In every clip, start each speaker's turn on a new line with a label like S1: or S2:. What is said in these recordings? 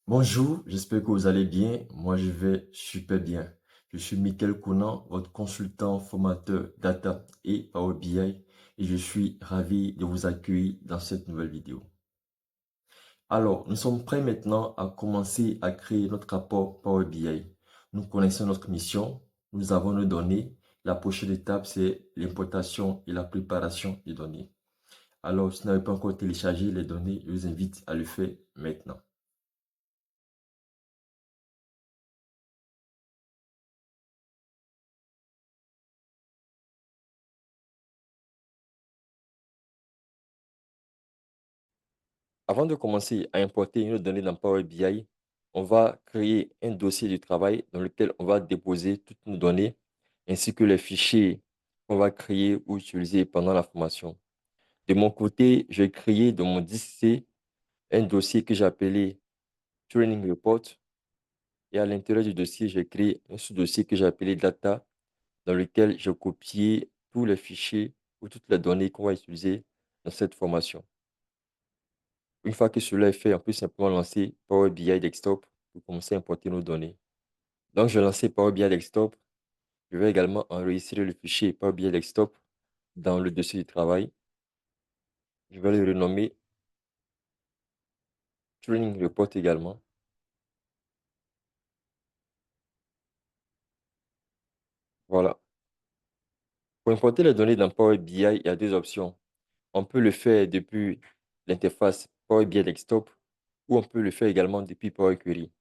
S1: Bonjour, j'espère que vous allez bien. Moi, je vais super bien. Je suis Michael Counant, votre consultant formateur data et Power BI, et je suis ravi de vous accueillir dans cette nouvelle vidéo. Alors, nous sommes prêts maintenant à commencer à créer notre rapport Power BI. Nous connaissons notre mission, nous avons nos données. La prochaine étape, c'est l'importation et la préparation des données. Alors, si vous n'avez pas encore téléchargé les données, je vous invite à le faire maintenant. Avant de commencer à importer une donnée dans Power BI, on va créer un dossier de travail dans lequel on va déposer toutes nos données ainsi que les fichiers qu'on va créer ou utiliser pendant la formation. De mon côté, j'ai créé dans mon disque C un dossier que j'ai appelé Training Report et à l'intérieur du dossier, j'ai créé un sous-dossier que j'ai appelé Data dans lequel j'ai copié tous les fichiers ou toutes les données qu'on va utiliser dans cette formation. Une fois que cela est fait, on peut simplement lancer Power BI Desktop pour commencer à importer nos données. Donc, je vais lancer Power BI Desktop. Je vais également enregistrer le fichier Power BI Desktop dans le dossier du travail. Je vais le renommer Training Report également. Voilà. Pour importer les données dans Power BI, il y a deux options. On peut le faire depuis l'interface Power BI Desktop ou on peut le faire également depuis Power Query.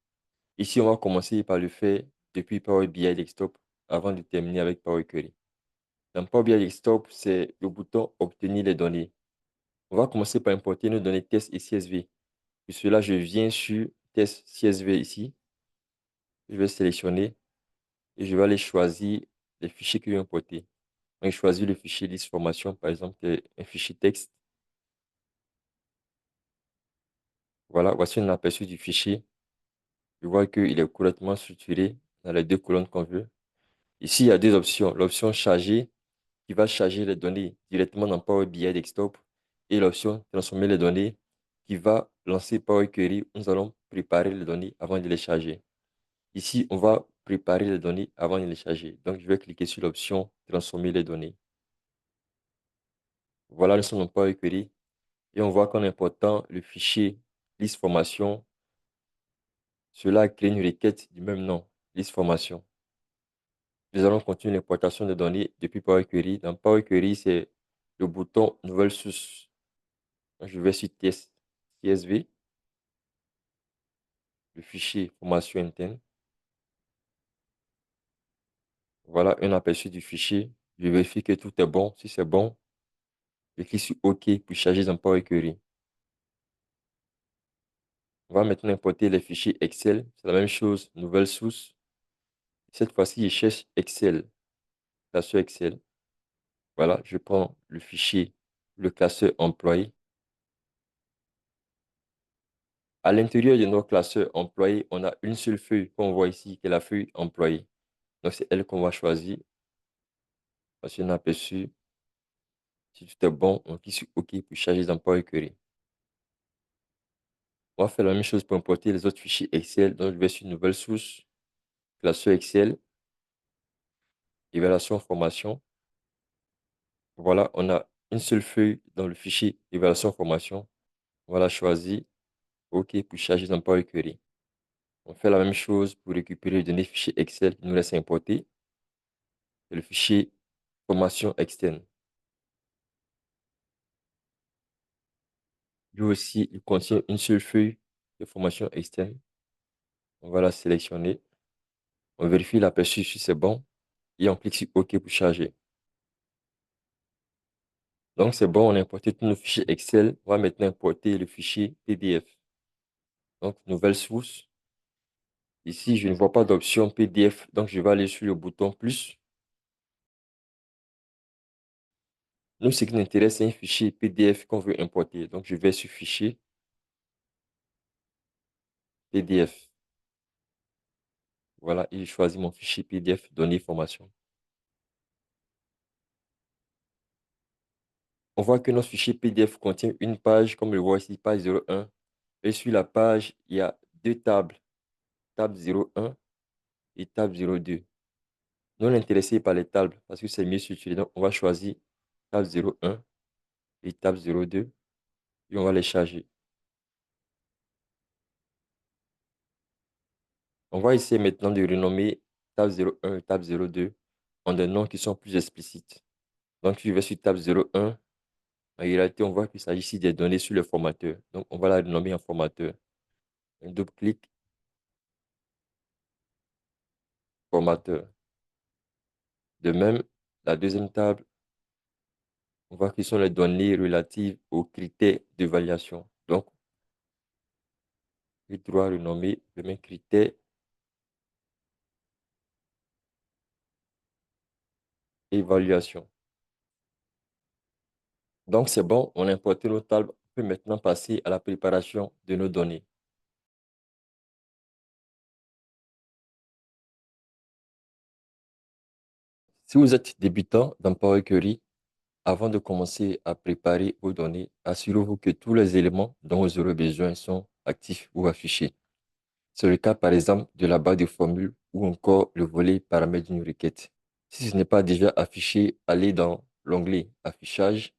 S1: Ici, on va commencer par le faire depuis Power BI Desktop avant de terminer avec Power Query. Dans Power BI Desktop, c'est le bouton Obtenir les données. On va commencer par importer nos données test et CSV. Pour cela, je viens sur test CSV ici. Je vais sélectionner et je vais aller choisir les fichiers que je vais importer. Donc, je choisis le fichier liste formation, par exemple, qui est un fichier texte. Voilà, voici un aperçu du fichier. Je vois qu'il est correctement structuré dans les deux colonnes qu'on veut. Ici, il y a deux options. L'option charger qui va charger les données directement dans Power BI Desktop et l'option transformer les données qui va lancer Power Query où nous allons préparer les données avant de les charger. Ici, on va préparer les données avant de les charger. Donc, je vais cliquer sur l'option transformer les données. Voilà, nous sommes dans Power Query et on voit qu'en important le fichier liste formation, cela crée une requête du même nom, liste formation. Nous allons continuer l'importation des données depuis Power Query. Dans Power Query, c'est le bouton nouvelle source. Donc, je vais sur test CSV, le fichier formation interne. Voilà un aperçu du fichier. Je vérifie que tout est bon. Si c'est bon, je clique sur OK pour charger dans Power Query. On va maintenant importer les fichiers Excel. C'est la même chose, nouvelle source. Cette fois-ci, je cherche Excel, classeur Excel. Voilà, je prends le fichier, le classeur employé. À l'intérieur de nos classeurs employés, on a une seule feuille qu'on voit ici, qui est la feuille employé. Donc, c'est elle qu'on va choisir. Voici un aperçu. Si tout est bon, on clique sur OK pour charger dans Power Query. On va faire la même chose pour importer les autres fichiers Excel. Donc, je vais sur Nouvelle source, classeur Excel, évaluation formation. Voilà, on a une seule feuille dans le fichier évaluation formation. On va la choisir. OK pour charger dans Power Query. On fait la même chose pour récupérer les données fichiers Excel qui nous laisse importer. C'est le fichier formation externe. Lui aussi, il contient une seule feuille de formation externe. On va la sélectionner. On vérifie l'aperçu si c'est bon et on clique sur OK pour charger. Donc, c'est bon, on a importé tous nos fichiers Excel. On va maintenant importer le fichier PDF. Donc, nouvelle source. Ici, je ne vois pas d'option PDF, donc je vais aller sur le bouton plus. Nous, ce qui nous intéresse, c'est un fichier PDF qu'on veut importer. Donc, je vais sur fichier PDF. Voilà, et je choisis mon fichier PDF, données formation. On voit que notre fichier PDF contient une page, comme le voit ici, page 01. Et sur la page, il y a deux tables, table 01 et table 02. Nous, on est intéressé par les tables parce que c'est mieux structuré. Donc, on va choisir table 01 et table 02 et on va les charger. On va essayer maintenant de renommer table 01 et table 02 en des noms qui sont plus explicites. Donc, je vais sur table 01. En réalité, on voit qu'il s'agit ici des données sur le formateur. Donc, on va la renommer en formateur. Un double clic, formateur. De même, la deuxième table, on voit que ce sont les données relatives aux critères d'évaluation. Donc, je dois renommer le même critère évaluation. Donc, c'est bon, on a importé nos tables. On peut maintenant passer à la préparation de nos données. Si vous êtes débutant dans Power Query, avant de commencer à préparer vos données, assurez-vous que tous les éléments dont vous aurez besoin sont actifs ou affichés. C'est le cas, par exemple, de la barre de formule ou encore le volet paramètres d'une requête. Si ce n'est pas déjà affiché, allez dans l'onglet Affichage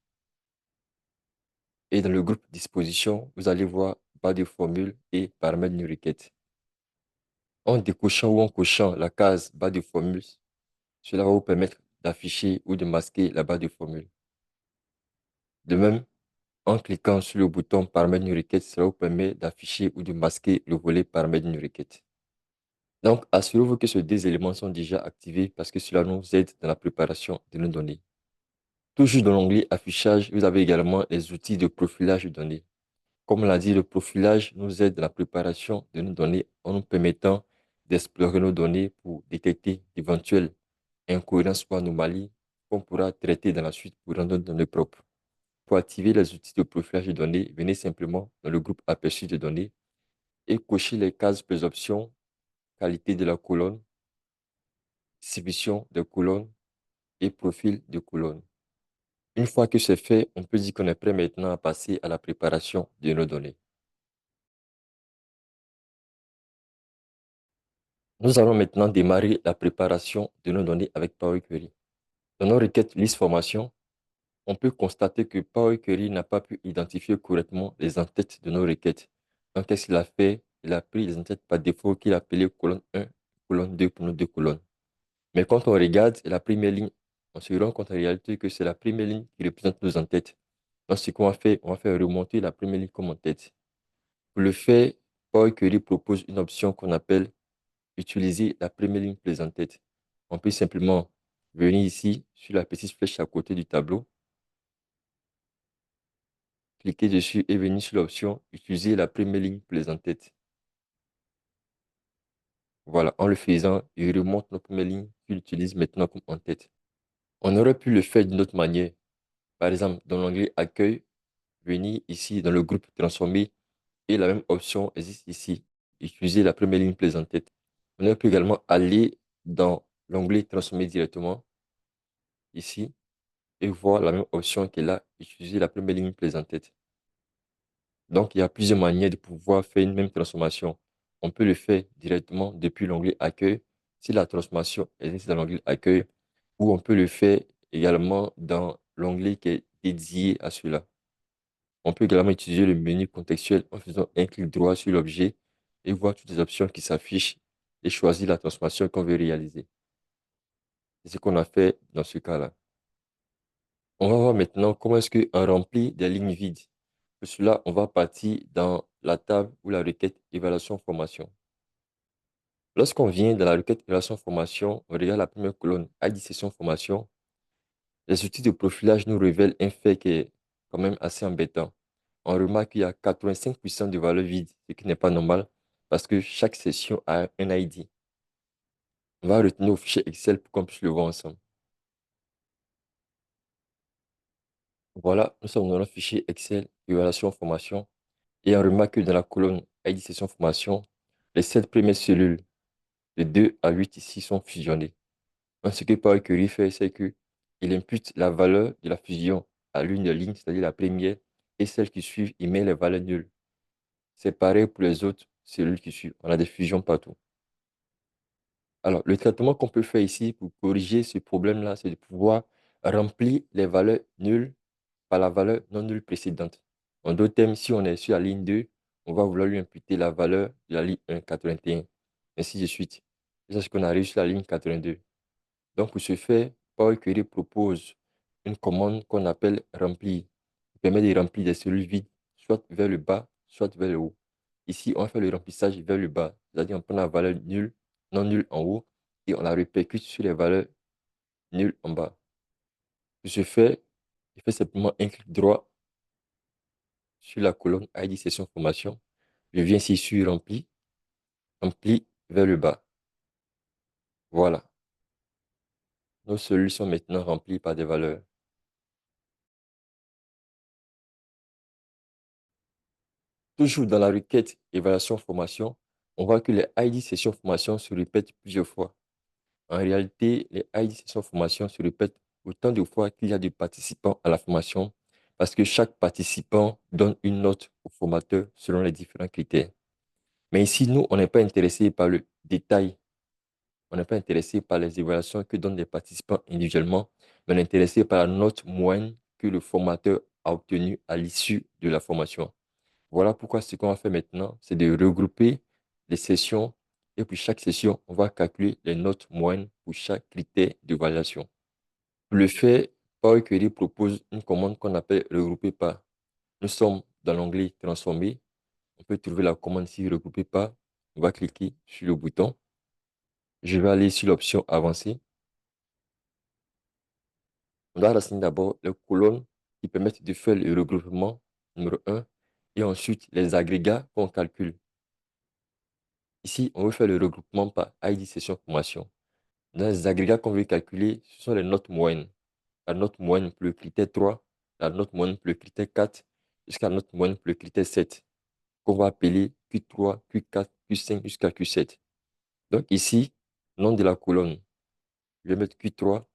S1: et dans le groupe Disposition, vous allez voir barre de formule et paramètres d'une requête. En décochant ou en cochant la case barre de formule, cela va vous permettre d'afficher ou de masquer la barre de formule. De même, en cliquant sur le bouton paramètres d'une requête, cela vous permet d'afficher ou de masquer le volet paramètres d'une requête. Donc, assurez-vous que ces deux éléments sont déjà activés parce que cela nous aide dans la préparation de nos données. Toujours dans l'onglet Affichage, vous avez également les outils de profilage de données. Comme on l'a dit, le profilage nous aide dans la préparation de nos données en nous permettant d'explorer nos données pour détecter d'éventuelles incohérences ou anomalies qu'on pourra traiter dans la suite pour rendre nos données propres. Pour activer les outils de profilage de données, venez simplement dans le groupe Aperçu de données et cochez les cases plus options, qualité de la colonne, distribution de colonnes et profil de colonne. Une fois que c'est fait, on peut dire qu'on est prêt maintenant à passer à la préparation de nos données. Nous allons maintenant démarrer la préparation de nos données avec Power Query. Dans nos requêtes liste formation, on peut constater que Power Query n'a pas pu identifier correctement les entêtes de nos requêtes. Donc, qu'est-ce qu'il a fait? Il a pris les entêtes par défaut qu'il a appelées colonne 1, colonne 2 pour nos deux colonnes. Mais quand on regarde la première ligne, on se rend compte en réalité que c'est la première ligne qui représente nos entêtes. Donc, ce qu'on va faire, on va faire remonter la première ligne comme en-tête. Pour le faire, Power Query propose une option qu'on appelle utiliser la première ligne plus en-tête. On peut simplement venir ici sur la petite flèche à côté du tableau, cliquer dessus et venir sur l'option utiliser la première ligne plus en-tête. Voilà, en le faisant, il remonte notre première ligne qu'il utilise maintenant comme en-tête. On aurait pu le faire d'une autre manière. Par exemple, dans l'onglet Accueil, venir ici dans le groupe Transformer et la même option existe ici. Utiliser la première ligne plus en-tête. On aurait pu également aller dans l'onglet Transformer directement ici et voir la même option qui est là, utiliser la première ligne plus en-tête. Donc, il y a plusieurs manières de pouvoir faire une même transformation. On peut le faire directement depuis l'onglet Accueil, si la transformation existe dans l'onglet Accueil, ou on peut le faire également dans l'onglet qui est dédié à cela. On peut également utiliser le menu contextuel en faisant un clic droit sur l'objet et voir toutes les options qui s'affichent et choisir la transformation qu'on veut réaliser. C'est ce qu'on a fait dans ce cas-là. On va voir maintenant comment est-ce qu'on remplit des lignes vides. Pour cela, on va partir dans la table ou la requête évaluation formation. Lorsqu'on vient dans la requête évaluation formation, on regarde la première colonne ID session formation. Les outils de profilage nous révèlent un fait qui est quand même assez embêtant. On remarque qu'il y a 85% de valeurs vides, ce qui n'est pas normal parce que chaque session a un ID. On va retenir au fichier Excel pour qu'on puisse le voir ensemble. Voilà, nous sommes dans le fichier Excel évaluation formation. Et on remarque que dans la colonne ID session formation, les 7 premières cellules de 2 à 8 ici sont fusionnées. Donc, ce que Power Query fait, c'est qu'il impute la valeur de la fusion à l'une des lignes, c'est-à-dire la première, et celle qui suit, il met les valeurs nulles. C'est pareil pour les autres cellules qui suivent. On a des fusions partout. Alors, le traitement qu'on peut faire ici pour corriger ce problème-là, c'est de pouvoir remplir les valeurs nulles par la valeur non nulle précédente. En d'autres termes, si on est sur la ligne 2, on va vouloir lui imputer la valeur de la ligne 1, 81, ainsi de suite. C'est ce qu'on arrive sur la ligne 82. Donc, pour ce faire, Power Query propose une commande qu'on appelle remplir, qui permet de remplir des cellules vides, soit vers le bas, soit vers le haut. Ici, on fait le remplissage vers le bas, c'est-à-dire on prend la valeur nulle, non nulle en haut, et on la répercute sur les valeurs nulles en bas. Pour ce faire, il fait simplement un clic droit sur la colonne ID session formation. Je viens ici sur rempli, rempli vers le bas. Voilà. Nos cellules sont maintenant remplies par des valeurs. Toujours dans la requête évaluation formation, on voit que les ID session formation se répètent plusieurs fois. En réalité, les ID session formation se répètent autant de fois qu'il y a de participants à la formation parce que chaque participant donne une note au formateur selon les différents critères. Mais ici, nous, on n'est pas intéressé par le détail. On n'est pas intéressé par les évaluations que donnent les participants individuellement, mais on est intéressé par la note moyenne que le formateur a obtenue à l'issue de la formation. Voilà pourquoi ce qu'on va faire maintenant, c'est de regrouper les sessions et pour chaque session, on va calculer les notes moyennes pour chaque critère d'évaluation. Pour le faire, Power Query propose une commande qu'on appelle regrouper par. Nous sommes dans l'onglet transformer. On peut trouver la commande ici regrouper par. On va cliquer sur le bouton. Je vais aller sur l'option avancer. On doit renseigner d'abord les colonnes qui permettent de faire le regroupement numéro 1 et ensuite les agrégats qu'on calcule. Ici, on veut faire le regroupement par ID session formation. Dans les agrégats qu'on veut calculer, ce sont les notes moyennes. La note moyenne pour le critère 3, la note moyenne pour le critère 4, jusqu'à la note moyenne pour le critère 7, qu'on va appeler Q3, Q4, Q5 jusqu'à Q7. Donc ici, nom de la colonne, je vais mettre Q3,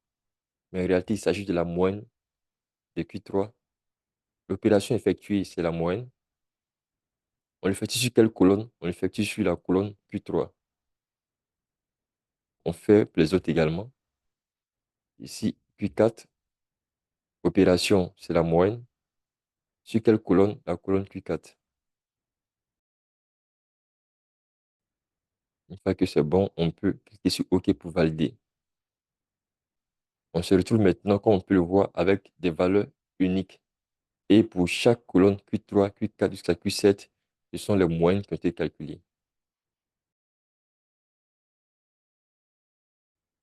S1: mais en réalité, il s'agit de la moyenne de Q3. L'opération effectuée, c'est la moyenne. On l'effectue sur quelle colonne? On l'effectue sur la colonne Q3. On fait pour les autres également. Ici, Q4, opération, c'est la moyenne. Sur quelle colonne? La colonne Q4. Une fois que c'est bon, on peut cliquer sur OK pour valider. On se retrouve maintenant, comme on peut le voir, avec des valeurs uniques. Et pour chaque colonne Q3, Q4 jusqu'à Q7, ce sont les moyennes qui ont été calculées.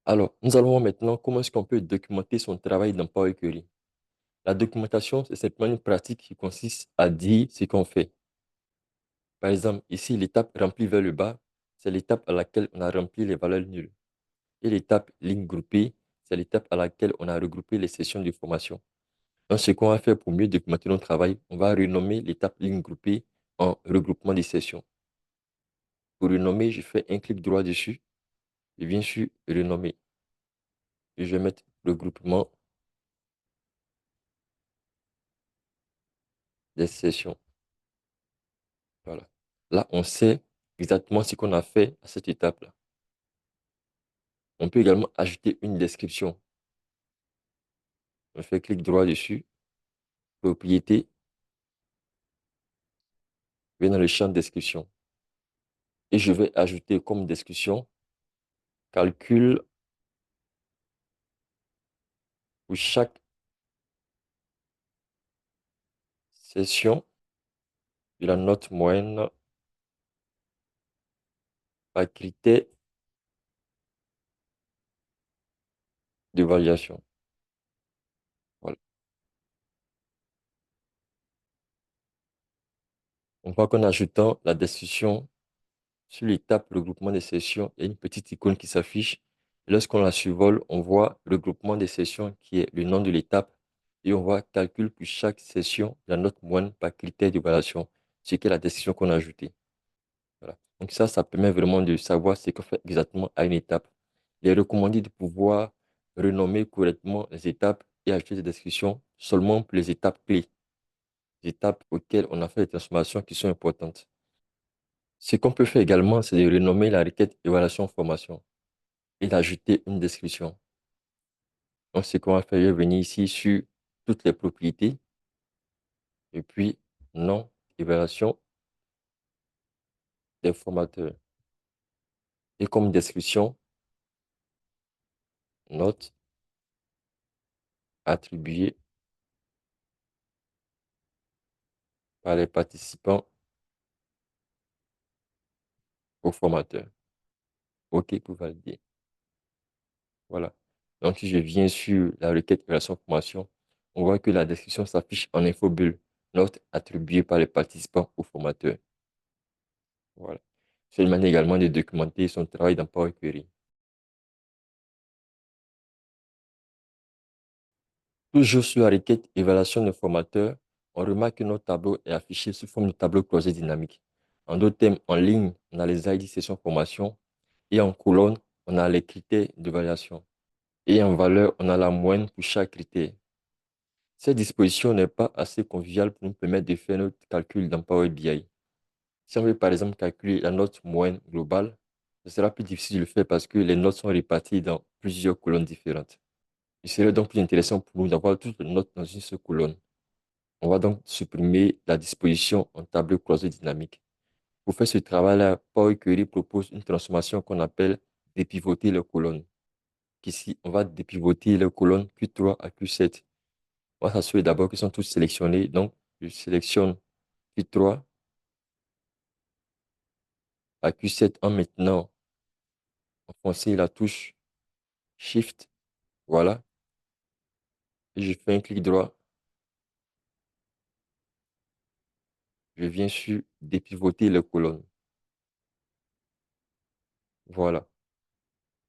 S1: Alors, nous allons voir maintenant comment est-ce qu'on peut documenter son travail dans Power Query. La documentation, c'est simplement une pratique qui consiste à dire ce qu'on fait. Par exemple, ici, l'étape remplie vers le bas, c'est l'étape à laquelle on a rempli les valeurs nulles. Et l'étape ligne groupée, c'est l'étape à laquelle on a regroupé les sessions de formation. Donc, ce qu'on va faire pour mieux documenter notre travail, on va renommer l'étape ligne groupée en regroupement des sessions. Pour renommer, je fais un clic droit dessus, je viens sur renommer. Et je vais mettre regroupement des sessions. Voilà. Là, on sait exactement ce qu'on a fait à cette étape-là. On peut également ajouter une description. On fait clic droit dessus, propriété, je vais dans le champ description. Et je vais ajouter comme description calcul pour chaque session de la note moyenne par critère d'évaluation. Voilà. On voit qu'en ajoutant la description sur l'étape regroupement des sessions, il y a une petite icône qui s'affiche. Lorsqu'on la survole, on voit regroupement des sessions qui est le nom de l'étape et on voit calcul pour chaque session la note moyenne par critère d'évaluation, ce qui est la description qu'on a ajoutée. Voilà. Donc ça permet vraiment de savoir ce qu'on fait exactement à une étape. Il est recommandé de pouvoir renommer correctement les étapes et ajouter des descriptions seulement pour les étapes clés, les étapes auxquelles on a fait des transformations qui sont importantes. Ce qu'on peut faire également, c'est de renommer la requête évaluation-formation et d'ajouter une description. Donc, ce qu'on va faire, je vais venir ici sur toutes les propriétés et puis nom, évaluation des formateurs. Et comme description, note attribuée par les participants au formateur. OK pour valider. Voilà. Donc, si je viens sur la requête évaluation formation, on voit que la description s'affiche en infobulle, note attribuée par les participants au formateur. Voilà. C'est une manière également de documenter son travail dans Power Query. Toujours sur la requête évaluation de formateur, on remarque que notre tableau est affiché sous forme de tableau croisé dynamique. En d'autres termes, en ligne, on a les ID session formation et en colonne, on a les critères d'évaluation. Et en valeur, on a la moyenne pour chaque critère. Cette disposition n'est pas assez conviviale pour nous permettre de faire notre calcul dans Power BI. Si on veut par exemple calculer la note moyenne globale, ce sera plus difficile de le faire parce que les notes sont réparties dans plusieurs colonnes différentes. Il serait donc plus intéressant pour nous d'avoir toutes les notes dans une seule colonne. On va donc supprimer la disposition en tableau croisé dynamique. Pour faire ce travail-là, Power Query propose une transformation qu'on appelle dépivoter les colonnes. Ici, on va dépivoter les colonnes Q3 à Q7. On va s'assurer d'abord qu'ils sont tous sélectionnés. Donc, je sélectionne Q3 à Q7 en maintenant enfoncer la touche Shift. Voilà. Et je fais un clic droit. Je viens sur dépivoter les colonnes. Voilà.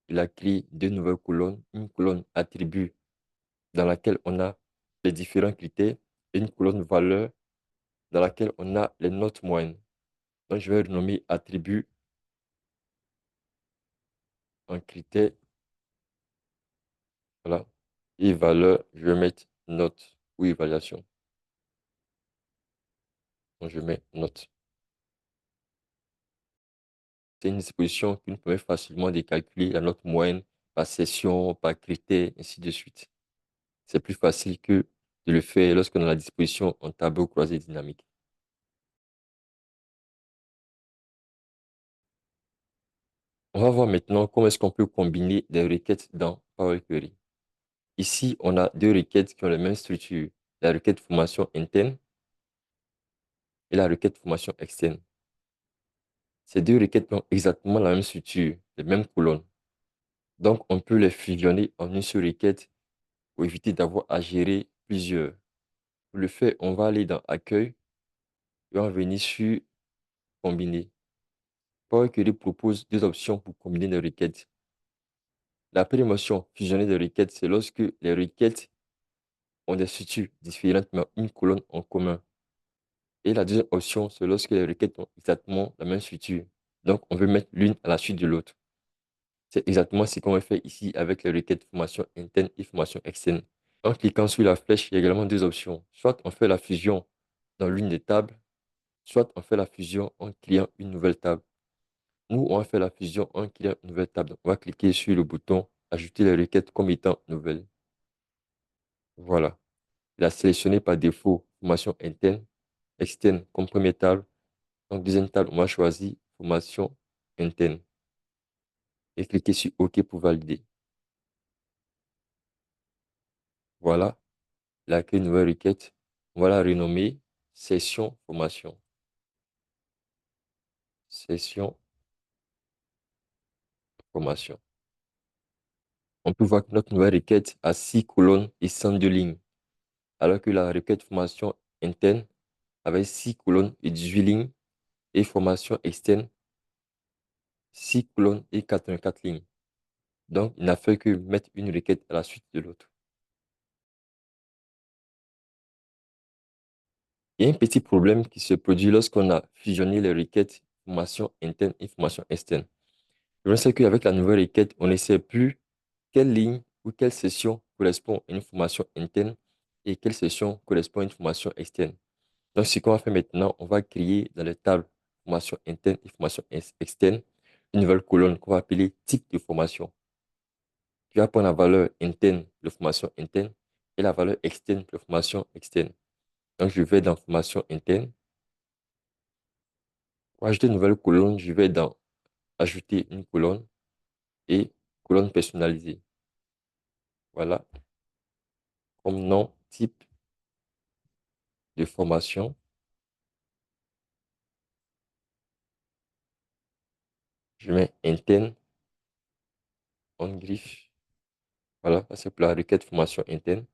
S1: Il a créé deux nouvelles colonnes. Une colonne attribut dans laquelle on a les différents critères et une colonne valeur dans laquelle on a les notes moyennes. Donc, je vais renommer attribut en critère. Voilà. Et valeur, je vais mettre note ou évaluation. Donc, je mets note. C'est une disposition qui nous permet facilement de calculer la note moyenne par session, par critère, ainsi de suite. C'est plus facile que de le faire lorsqu'on a la disposition en tableau croisé dynamique. On va voir maintenant comment est-ce qu'on peut combiner des requêtes dans Power Query. Ici, on a deux requêtes qui ont la même structure. La requête formation interne et la requête formation externe. Ces deux requêtes ont exactement la même structure, les mêmes colonnes. Donc, on peut les fusionner en une seule requête pour éviter d'avoir à gérer plusieurs. Pour le faire, on va aller dans Accueil et on va venir sur Combiner. Power Query propose deux options pour combiner les requêtes. La première option, fusionner des requêtes, c'est lorsque les requêtes ont des structures différentes mais une colonne en commun. Et la deuxième option, c'est lorsque les requêtes ont exactement la même structure. Donc, on veut mettre l'une à la suite de l'autre. C'est exactement ce qu'on va faire ici avec les requêtes formation interne et formation externe. En cliquant sur la flèche, il y a également deux options. Soit on fait la fusion dans l'une des tables, soit on fait la fusion en créant une nouvelle table. Nous, on va faire la fusion en créant une nouvelle table. Donc, on va cliquer sur le bouton Ajouter les requêtes comme étant nouvelles. Voilà. Il a sélectionné par défaut formation interne, externe comme première table. Donc, deuxième table, on va choisir formation interne et cliquer sur OK pour valider. Voilà. Il a créé une nouvelle requête. On va la renommer session formation. Session formation. On peut voir que notre nouvelle requête a 6 colonnes et 102 lignes, alors que la requête formation interne avait 6 colonnes et 18 lignes et formation externe 6 colonnes et 84 lignes. Donc, il n'a fait que mettre une requête à la suite de l'autre. Il y a un petit problème qui se produit lorsqu'on a fusionné les requêtes formation interne et formation externe. Je sais qu'avec la nouvelle requête, on ne sait plus quelle ligne ou quelle session correspond à une formation interne et quelle session correspond à une formation externe. Donc, ce qu'on va faire maintenant, on va créer dans les tables formation interne et formation externe, une nouvelle colonne qu'on va appeler type de formation. Tu vas prendre la valeur interne de formation interne et la valeur externe de formation externe. Donc, je vais dans formation interne. Pour ajouter une nouvelle colonne, je vais dans ajouter une colonne et colonne personnalisée. Voilà. Comme nom, type de formation. Je mets interne en griffe. Voilà, ça c'est pour la requête formation interne.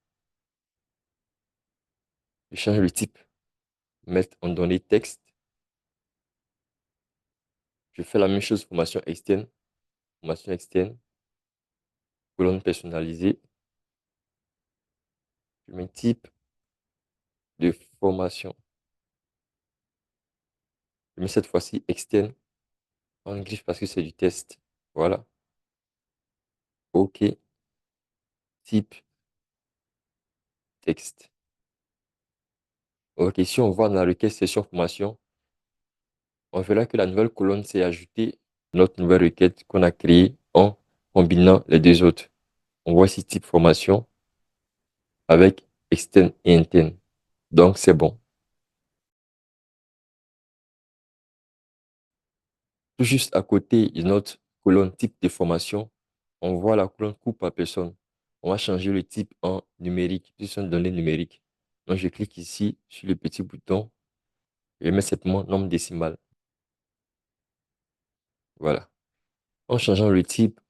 S1: Je change le type, mettre en données texte. Je fais la même chose formation externe, colonne personnalisée. Je mets type de formation. Je mets cette fois-ci externe en griffe parce que c'est du test. Voilà. OK. Type texte. OK, si on voit dans la requête session formation, on verra que la nouvelle colonne s'est ajoutée à notre nouvelle requête qu'on a créée en combinant les deux autres. On voit ici type formation avec externe et interne. Donc, c'est bon. Tout juste à côté de notre colonne type de formation, on voit la colonne coupe par personne. On va changer le type en numérique, ce sont des données numériques. Donc, je clique ici sur le petit bouton et je mets simplement nombre décimal. Voilà. En changeant le type,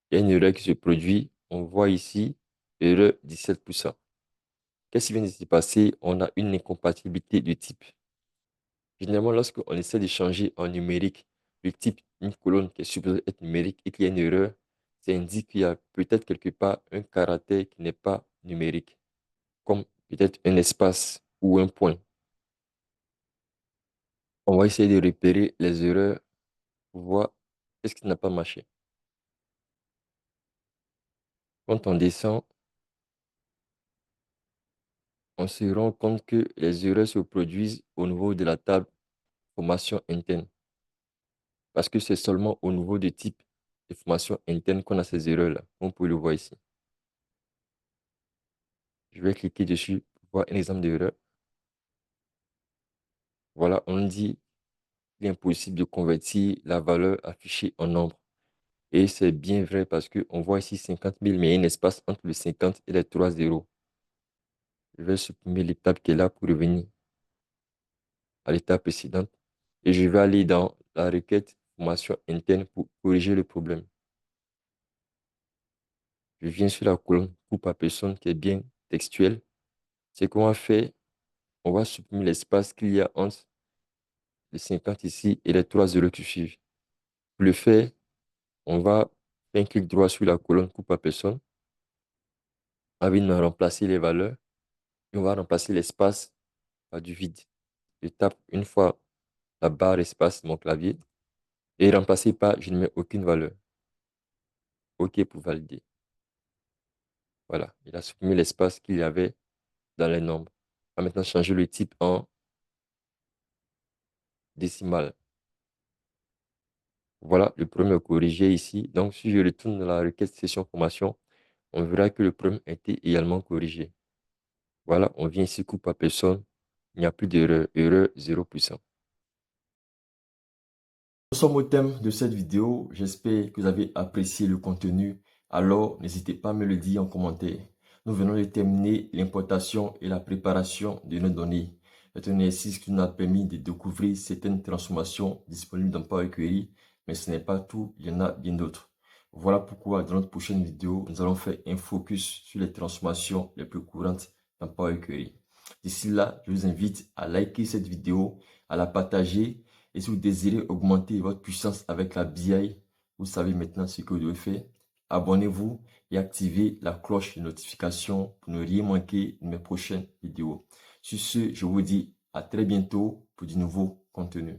S1: il y a une erreur qui se produit. On voit ici, erreur 17%. Qu'est-ce qui vient de se passer? On a une incompatibilité de type. Généralement, lorsqu'on essaie de changer en numérique le type d'une colonne qui est supposée être numérique et qu'il y a une erreur, ça indique qu'il y a peut-être quelque part un caractère qui n'est pas numérique, comme peut-être un espace ou un point. On va essayer de repérer les erreurs pour voir qu'est-ce qui n'a pas marché. Quand on descend, on se rend compte que les erreurs se produisent au niveau de la table formation interne. Parce que c'est seulement au niveau du type de formation interne qu'on a ces erreurs-là. On peut le voir ici. Je vais cliquer dessus pour voir un exemple d'erreur. Voilà, on dit qu'il est impossible de convertir la valeur affichée en nombre. Et c'est bien vrai parce qu'on voit ici 50 000, mais il y a un espace entre le 50 et les 3 zéros. Je vais supprimer l'étape qui est là pour revenir à l'étape précédente. Et je vais aller dans la requête formation interne pour corriger le problème. Je viens sur la colonne coupe à personne qui est bien textuelle. C'est qu'on va faire, on va supprimer l'espace qu'il y a entre les 50 ici et les 3 zéros qui suivent. Pour le faire, on va faire un clic droit sur la colonne coupe à personne. On va remplacer les valeurs et on va remplacer l'espace par du vide. Je tape une fois la barre espace de mon clavier et remplacer par je ne mets aucune valeur. OK pour valider. Voilà, il a supprimé l'espace qu'il y avait dans les nombres. On va maintenant changer le type en décimal. Voilà, le problème est corrigé ici. Donc, si je retourne dans la requête session formation, on verra que le problème a été également corrigé. Voilà, on vient ici coupe à personne. Il n'y a plus d'erreur. Erreur 0%. Nous sommes au thème de cette vidéo. J'espère que vous avez apprécié le contenu. Alors, n'hésitez pas à me le dire en commentaire. Nous venons de terminer l'importation et la préparation de nos données. C'est un exercice qui nous a permis de découvrir certaines transformations disponibles dans Power Query, mais ce n'est pas tout, il y en a bien d'autres. Voilà pourquoi dans notre prochaine vidéo, nous allons faire un focus sur les transformations les plus courantes dans Power Query. D'ici là, je vous invite à liker cette vidéo, à la partager. Et si vous désirez augmenter votre puissance avec la BI, vous savez maintenant ce que vous devez faire. Abonnez-vous et activez la cloche de notification pour ne rien manquer de mes prochaines vidéos. Sur ce, je vous dis à très bientôt pour du nouveau contenu.